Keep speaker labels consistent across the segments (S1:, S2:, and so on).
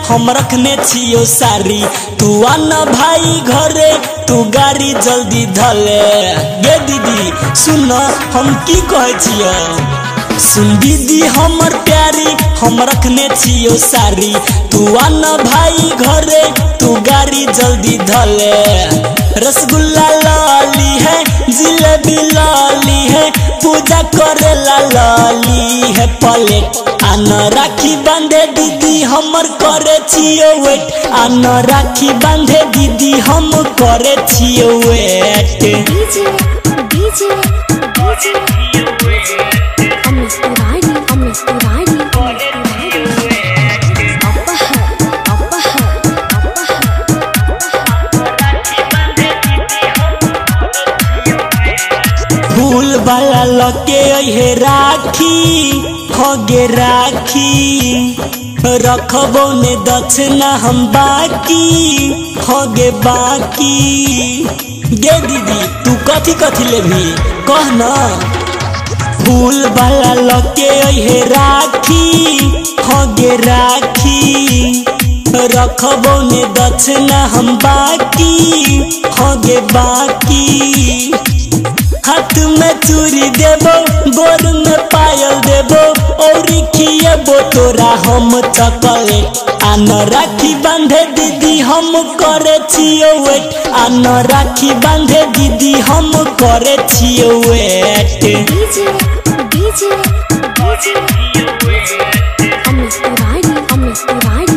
S1: हम रखने छियो सारी। तू आना भाई घरे तू गाड़ी जल्दी धले। गे दीदी सुन हम की कहे छियो। सुन दीदी हमर प्यारी हम रखने छियो सारी। तू आना भाई घरे तू गाड़ी जल्दी धले। रसगुल्ला लाली है जिलेबी लाली है पूजा करेला लाली है प्लेट। आना राखी बांधे दीदी हमर करे छियो वेट। आना राखी बांधे दीदी हम करे छियो wait.
S2: DJ DJ Amit Tiwari Amit Tiwari
S1: फूल वाला लगे हे राखी होगे राखी। रखबो ने दक्षिणा हम बाकी होगे बाकी। गे दीदी तू कथी कथी लेभी कहना। फूल वाला लगे हे राखी होगे राखी। रखबो ने दक्षिणा हम बाकी होगे बाकी। हाथ में चूड़ी देबो गोर में पायल देबो और खिएबो तोरा हम चॉकलेट। आना राखी बांधे दीदी हम करे छियो वेट। आना राखी बांधे दीदी हम करे छियो wait.
S2: DJ DJ Amit Tiwari Amit Tiwari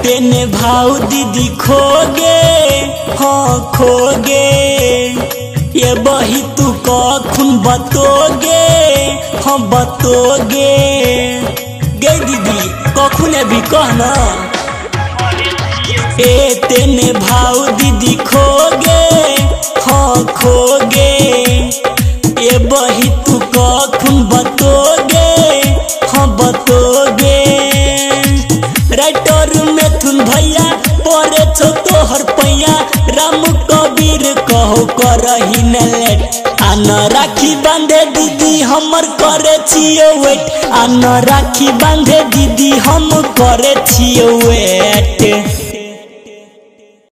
S1: तेने भाव दीदी खोगे हाँ खोगे। ये बही तू कखुन बतोगे हाँ बतोगे। गे दीदी कखुन भी कहना। तेने भाव दीदी खोगे हाँ खोगे। ये बही तू कखुन बतोगे हाँ बतोगे। राइटर मिथुन भैया परे छो तोहर पैया। राम कबीर कहो करही न लेट। आना राखी बांधे दीदी हमर करे छियो वेट। आना राखी बांधे दीदी हम करे छियो वेट।